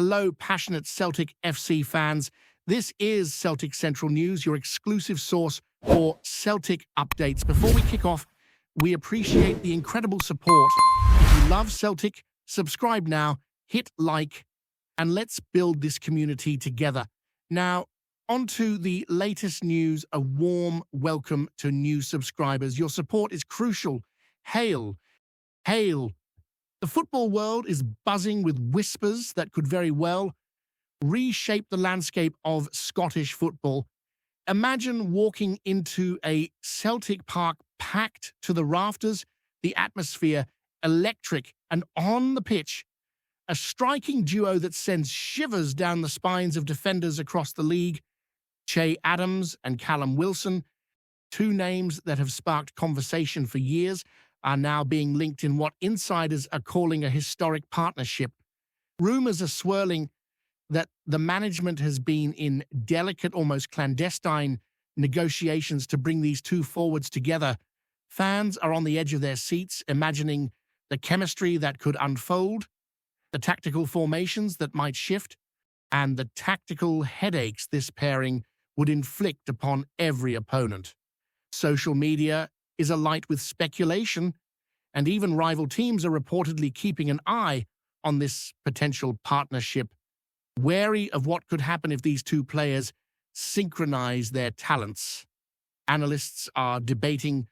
Hello, passionate Celtic FC fans. This is Celtic Central News, your exclusive source for Celtic updates. Before we kick off, we appreciate the incredible support. If you love Celtic, subscribe now, hit like, and let's build this community together. Now, on to the latest news. A warm welcome to new subscribers. Your support is crucial. Hail, hail. The football world is buzzing with whispers that could very well reshape the landscape of Scottish football. Imagine walking into a Celtic park packed to the rafters, the atmosphere electric, and on the pitch, a striking duo that sends shivers down the spines of defenders across the league. Che Adams and Callum Wilson, two names that have sparked conversation for years, are now being linked in what insiders are calling a historic partnership. Rumors are swirling that the management has been in delicate, almost clandestine negotiations to bring these two forwards together. Fans are on the edge of their seats, imagining the chemistry that could unfold, the tactical formations that might shift, and the tactical headaches this pairing would inflict upon every opponent. Social media is alight with speculation, and even rival teams are reportedly keeping an eye on this potential partnership, wary of what could happen if these two players synchronize their talents. Analysts are debating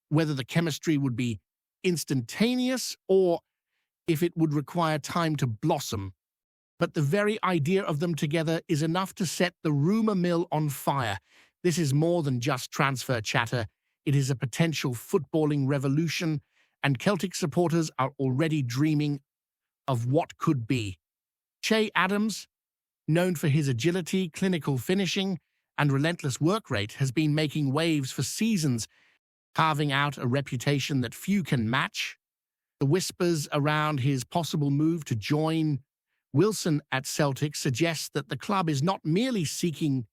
whether the chemistry would be instantaneous or if it would require time to blossom. But the very idea of them together is enough to set the rumor mill on fire. This is more than just transfer chatter. It is a potential footballing revolution, and Celtic supporters are already dreaming of what could be. Che Adams, known for his agility, clinical finishing, and relentless work rate, has been making waves for seasons, carving out a reputation that few can match. The whispers around his possible move to join Wilson at Celtic suggest that the club is not merely seeking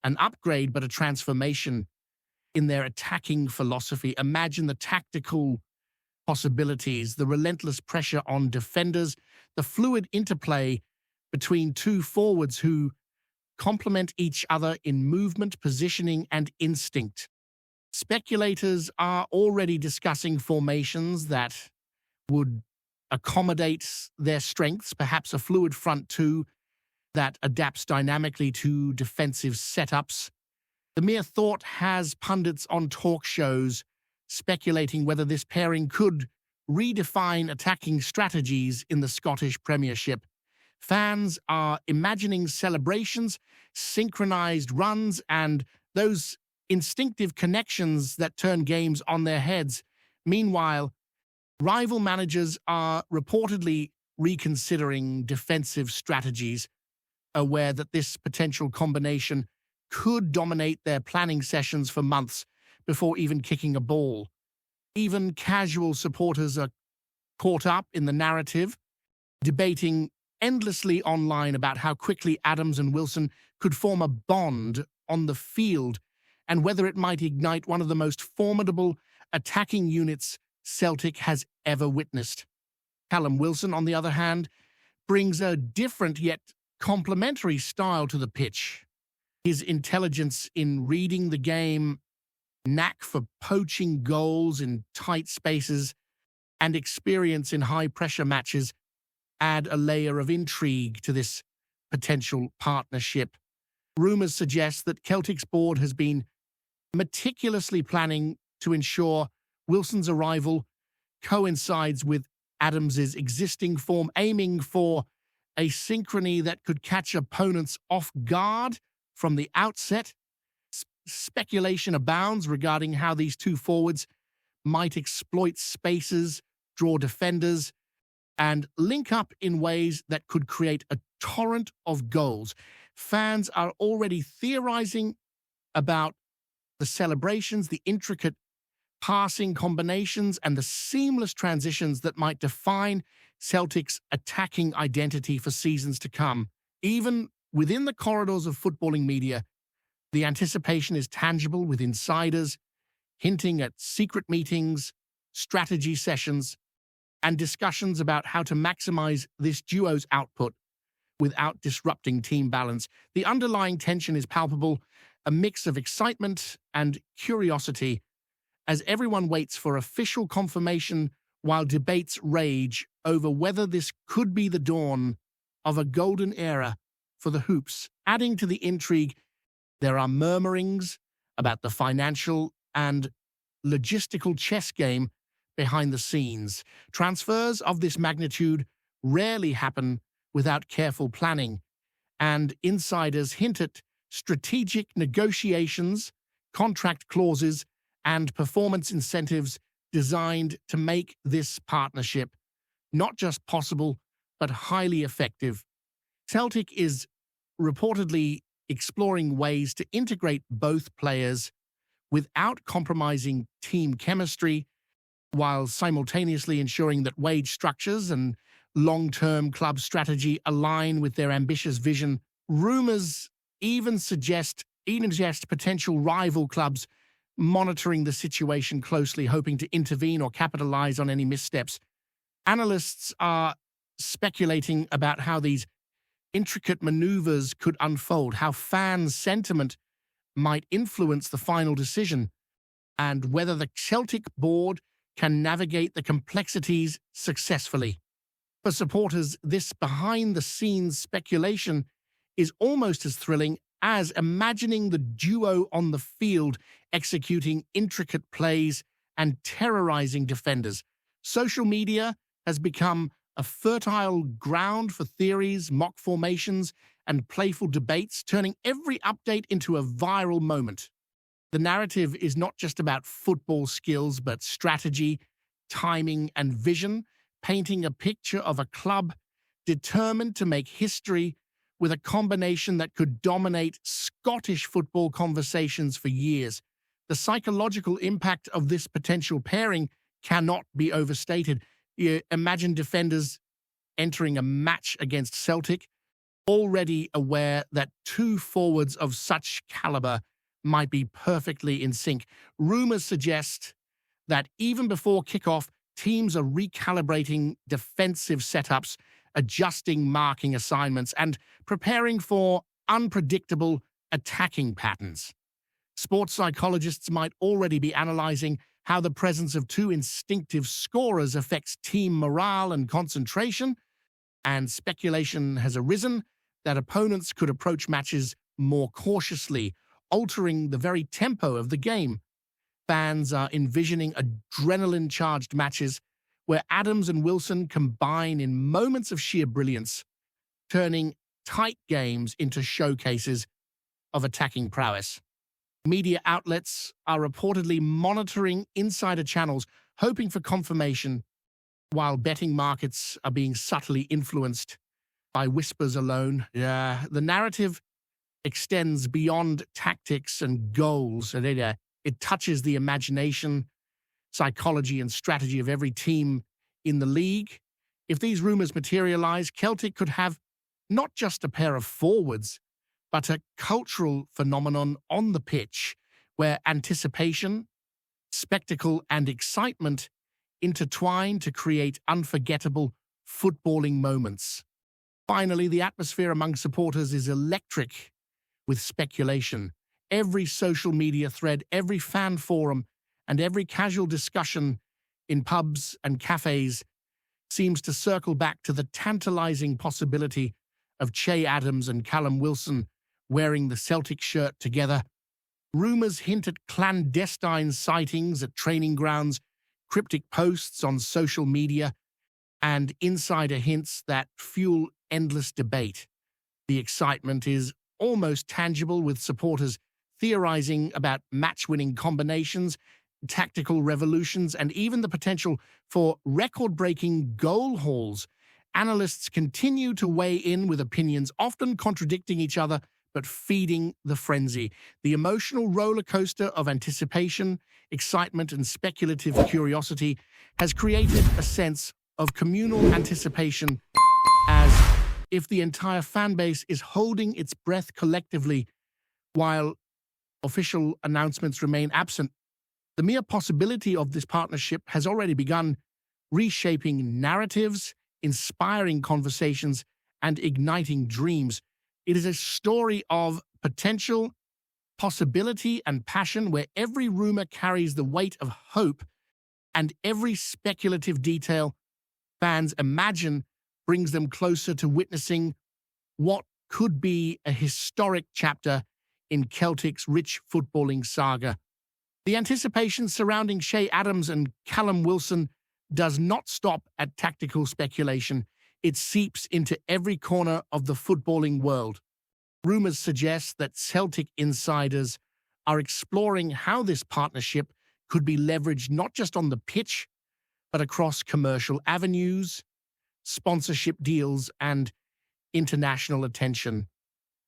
an upgrade but a transformation in their attacking philosophy. Imagine the tactical possibilities, the relentless pressure on defenders, the fluid interplay between two forwards who complement each other in movement, positioning, and instinct. Speculators are already discussing formations that would accommodate their strengths, perhaps a fluid front two that adapts dynamically to defensive setups. The mere thought has pundits on talk shows speculating whether this pairing could redefine attacking strategies in the Scottish Premiership. Fans are imagining celebrations, synchronized runs, and those instinctive connections that turn games on their heads. Meanwhile, rival managers are reportedly reconsidering defensive strategies, aware that this potential combination could dominate their planning sessions for months before even kicking a ball. Even casual supporters are caught up in the narrative, debating endlessly online about how quickly Adams and Wilson could form a bond on the field and whether it might ignite one of the most formidable attacking units Celtic has ever witnessed. Callum Wilson, on the other hand, brings a different yet complementary style to the pitch. His intelligence in reading the game, knack for poaching goals in tight spaces, and experience in high-pressure matches add a layer of intrigue to this potential partnership. Rumors suggest that Celtic's board has been meticulously planning to ensure Wilson's arrival coincides with Adams's existing form, aiming for a synchrony that could catch opponents off guard from the outset. Speculation abounds regarding how these two forwards might exploit spaces, draw defenders, and link up in ways that could create a torrent of goals. Fans are already theorizing about the celebrations, the intricate passing combinations, and the seamless transitions that might define Celtic's attacking identity for seasons to come. Even within the corridors of footballing media, the anticipation is tangible, with insiders hinting at secret meetings, strategy sessions, and discussions about how to maximize this duo's output. without disrupting team balance. The underlying tension is palpable, a mix of excitement and curiosity as everyone waits for official confirmation while debates rage over whether this could be the dawn of a golden era for the hoops. Adding to the intrigue, there are murmurings about the financial and logistical chess game behind the scenes. Transfers of this magnitude rarely happen without careful planning, and insiders hint at strategic negotiations, contract clauses, and performance incentives designed to make this partnership not just possible, but highly effective. Celtic is reportedly exploring ways to integrate both players without compromising team chemistry, while simultaneously ensuring that wage structures and long-term club strategy align with their ambitious vision. Rumors even suggest potential rival clubs monitoring the situation closely, hoping to intervene or capitalize on any missteps. Analysts are speculating about how these intricate maneuvers could unfold, how fan sentiment might influence the final decision, and whether the Celtic board can navigate the complexities successfully. For supporters, this behind-the-scenes speculation is almost as thrilling as imagining the duo on the field executing intricate plays and terrorizing defenders. Social media has become a fertile ground for theories, mock formations, and playful debates, turning every update into a viral moment. The narrative is not just about football skills, but strategy, timing, and vision, painting a picture of a club determined to make history with a combination that could dominate Scottish football conversations for years. The psychological impact of this potential pairing cannot be overstated. You imagine defenders entering a match against Celtic, already aware that two forwards of such caliber might be perfectly in sync. Rumors suggest that even before kickoff, teams are recalibrating defensive setups, adjusting marking assignments, and preparing for unpredictable attacking patterns. Sports psychologists might already be analyzing how the presence of two instinctive scorers affects team morale and concentration, and speculation has arisen that opponents could approach matches more cautiously, altering the very tempo of the game. Fans are envisioning adrenaline-charged matches where Adams and Wilson combine in moments of sheer brilliance, turning tight games into showcases of attacking prowess. Media outlets are reportedly monitoring insider channels, hoping for confirmation, while betting markets are being subtly influenced by whispers alone. The narrative extends beyond tactics and goals, and it touches the imagination, psychology, and strategy of every team in the league. If these rumors materialize, Celtic could have not just a pair of forwards, but a cultural phenomenon on the pitch where anticipation, spectacle, and excitement intertwine to create unforgettable footballing moments. Finally, the atmosphere among supporters is electric with speculation. Every social media thread, every fan forum, and every casual discussion in pubs and cafes seems to circle back to the tantalizing possibility of Che Adams and Callum Wilson wearing the Celtic shirt together. Rumors hint at clandestine sightings at training grounds, cryptic posts on social media, and insider hints that fuel endless debate. The excitement is almost tangible, with supporters theorizing about match-winning combinations, tactical revolutions, and even the potential for record-breaking goal hauls. Analysts continue to weigh in with opinions often contradicting each other, but feeding the frenzy. The emotional roller coaster of anticipation, excitement, and speculative curiosity has created a sense of communal anticipation, as if the entire fan base is holding its breath collectively while official announcements remain absent. The mere possibility of this partnership has already begun reshaping narratives, inspiring conversations, and igniting dreams. It is a story of potential, possibility, and passion where every rumor carries the weight of hope and every speculative detail fans imagine brings them closer to witnessing what could be a historic chapter in Celtic's rich footballing saga. The anticipation surrounding Shea Adams and Callum Wilson does not stop at tactical speculation. It seeps into every corner of the footballing world. Rumors suggest that Celtic insiders are exploring how this partnership could be leveraged not just on the pitch, but across commercial avenues, sponsorship deals, and international attention.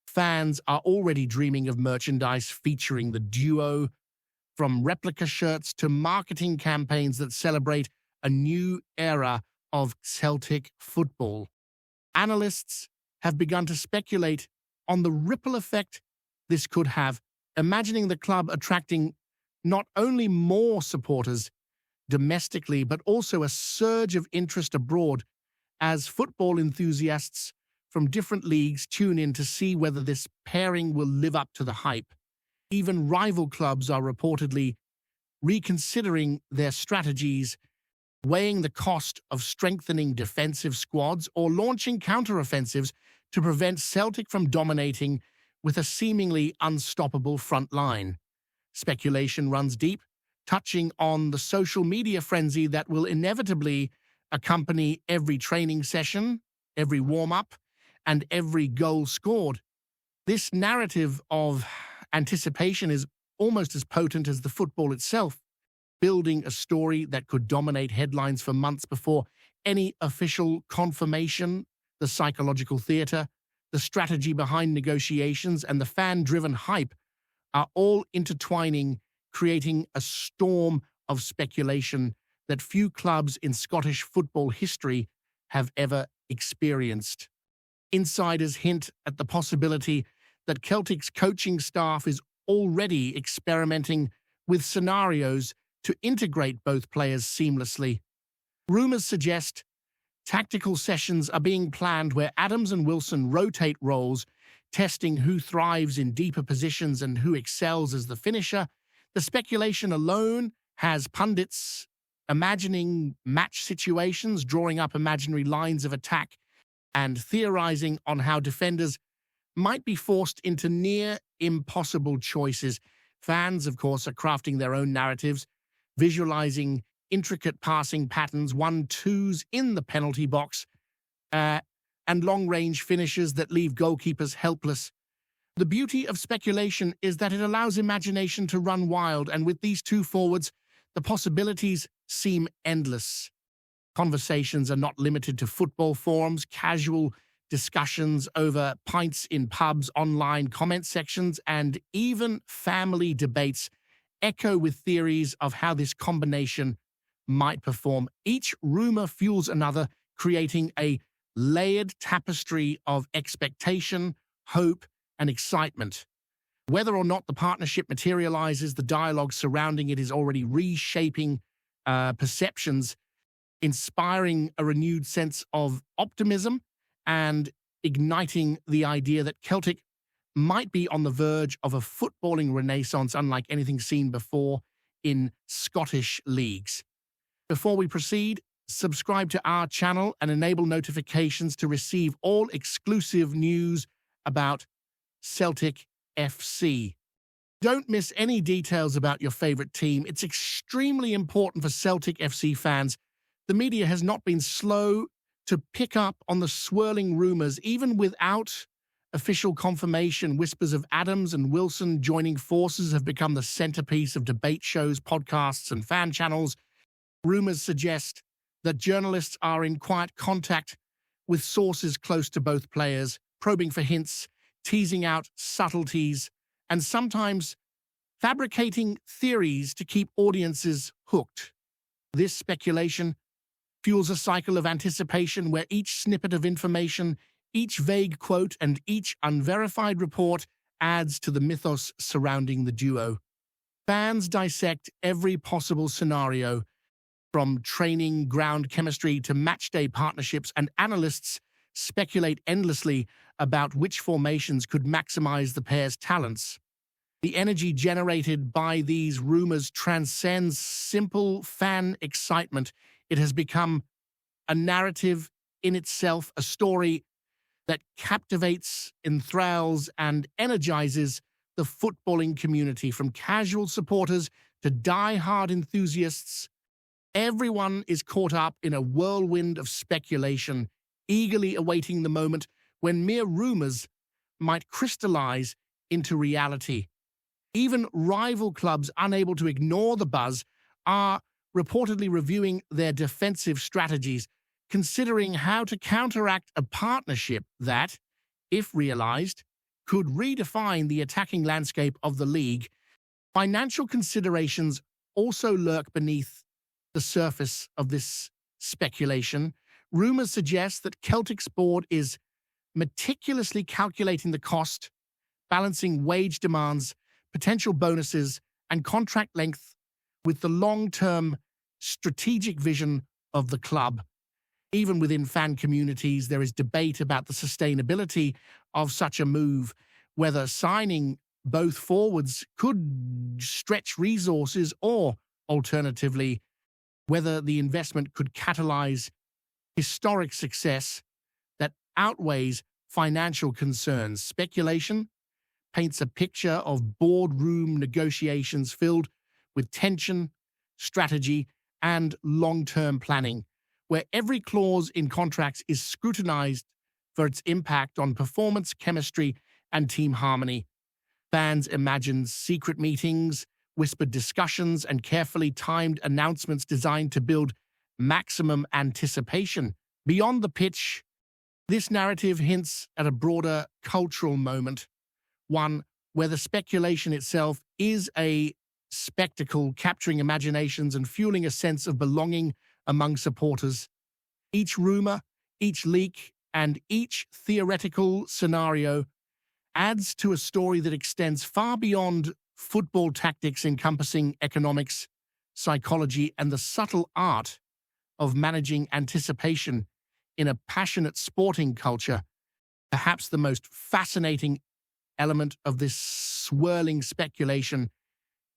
Fans are already dreaming of merchandise featuring the duo, from replica shirts to marketing campaigns that celebrate a new era of Celtic football. Analysts have begun to speculate on the ripple effect this could have, imagining the club attracting not only more supporters domestically, but also a surge of interest abroad as football enthusiasts from different leagues tune in to see whether this pairing will live up to the hype. Even rival clubs are reportedly reconsidering their strategies, weighing the cost of strengthening defensive squads or launching counter-offensives to prevent Celtic from dominating with a seemingly unstoppable front line. Speculation runs deep, touching on the social media frenzy that will inevitably accompany every training session, every warm-up, and every goal scored. This narrative of anticipation is almost as potent as the football itself, building a story that could dominate headlines for months before any official confirmation. The psychological theater, the strategy behind negotiations, and the fan-driven hype are all intertwining, creating a storm of speculation that few clubs in Scottish football history have ever experienced. Insiders hint at the possibility that Celtic's coaching staff is already experimenting with scenarios to integrate both players seamlessly. Rumors suggest tactical sessions are being planned where Adams and Wilson rotate roles, testing who thrives in deeper positions and who excels as the finisher. The speculation alone has pundits imagining match situations, drawing up imaginary lines of attack, and theorizing on how defenders might be forced into near impossible choices. Fans, of course, are crafting their own narratives, visualizing intricate passing patterns, 1-2s in the penalty box, and long-range finishes that leave goalkeepers helpless. The beauty of speculation is that it allows imagination to run wild, and with these two forwards, the possibilities seem endless. Conversations are not limited to football forums. Casual discussions over pints in pubs, online comment sections, and even family debates echo with theories of how this combination might perform. Each rumor fuels another, creating a layered tapestry of expectation, hope, and excitement. Whether or not the partnership materializes, the dialogue surrounding it is already reshaping perceptions, inspiring a renewed sense of optimism and igniting the idea that Celtic might be on the verge of a footballing renaissance unlike anything seen before in Scottish leagues. Before we proceed, subscribe to our channel and enable notifications to receive all exclusive news about Celtic FC. Don't miss any details about your favorite team. It's extremely important for Celtic FC fans. The media has not been slow to pick up on the swirling rumors, even without official confirmation. Whispers of Adams and Wilson joining forces have become the centerpiece of debate shows, podcasts, and fan channels. Rumors suggest that journalists are in quiet contact with sources close to both players, probing for hints, teasing out subtleties, and sometimes fabricating theories to keep audiences hooked. This speculation fuels a cycle of anticipation where each snippet of information, each vague quote, and each unverified report adds to the mythos surrounding the duo. Fans dissect every possible scenario, from training ground chemistry to matchday partnerships, and analysts speculate endlessly about which formations could maximize the pair's talents. The energy generated by these rumors transcends simple fan excitement. It has become a narrative in itself, a story that captivates, enthralls, and energizes the footballing community. From casual supporters to die-hard enthusiasts, everyone is caught up in a whirlwind of speculation, eagerly awaiting the moment when mere rumors might crystallize into reality. Even rival clubs unable to ignore the buzz are reportedly reviewing their defensive strategies, considering how to counteract a partnership that, if realized, could redefine the attacking landscape of the league. Financial considerations also lurk beneath the surface of this speculation. Rumors suggest that Celtic's board is meticulously calculating the cost, balancing wage demands, potential bonuses, and contract length with the long-term strategic vision of the club. Even within fan communities, there is debate about the sustainability of such a move, whether signing both forwards could stretch resources or, alternatively, whether the investment could catalyze historic success that outweighs financial concerns. Speculation paints a picture of boardroom negotiations filled with tension, strategy, and long-term planning, where every clause in contracts is scrutinized for its impact on performance, chemistry, and team harmony. Fans imagine secret meetings, whispered discussions, and carefully timed announcements designed to build maximum anticipation. Beyond the pitch, this narrative hints at a broader cultural moment, one where the speculation itself is a spectacle, capturing imaginations and fueling a sense of belonging among supporters. Each rumor, each leak, and each theoretical scenario adds to a story that extends far beyond football tactics, encompassing economics, psychology, and the subtle art of managing anticipation in a passionate sporting culture. Perhaps the most fascinating element of this swirling speculation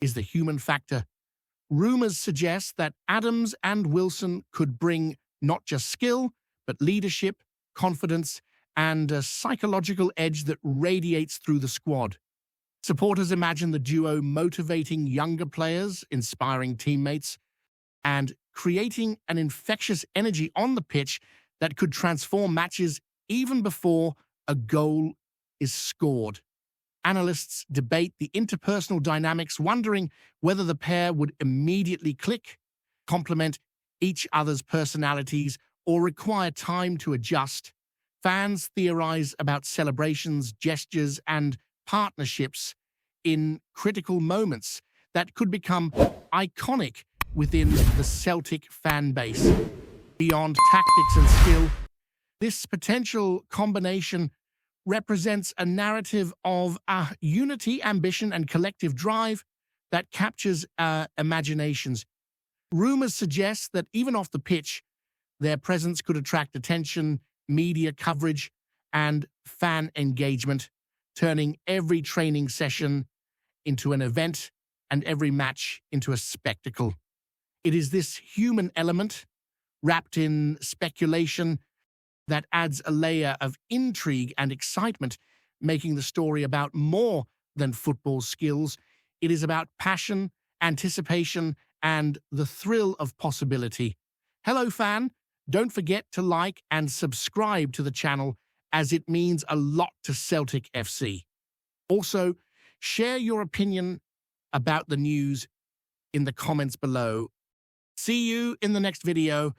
is the human factor. Rumors suggest that Adams and Wilson could bring not just skill, but leadership, confidence, and a psychological edge that radiates through the squad. Supporters imagine the duo motivating younger players, inspiring teammates, and creating an infectious energy on the pitch that could transform matches even before a goal is scored. Analysts debate the interpersonal dynamics, wondering whether the pair would immediately click, complement each other's personalities, or require time to adjust. Fans theorize about celebrations, gestures, and partnerships in critical moments that could become iconic within the Celtic fan base. Beyond tactics and skill, this potential combination represents a narrative of unity, ambition, and collective drive that captures our imaginations. Rumors suggest that even off the pitch, their presence could attract attention, media coverage, and fan engagement, turning every training session into an event and every match into a spectacle. It is this human element, wrapped in speculation, that adds a layer of intrigue and excitement, making the story about more than football skills. It is about passion, anticipation, and the thrill of possibility. Hello, fan. Don't forget to like and subscribe to the channel, as it means a lot to Celtic FC. Also, share your opinion about the news in the comments below. See you in the next video.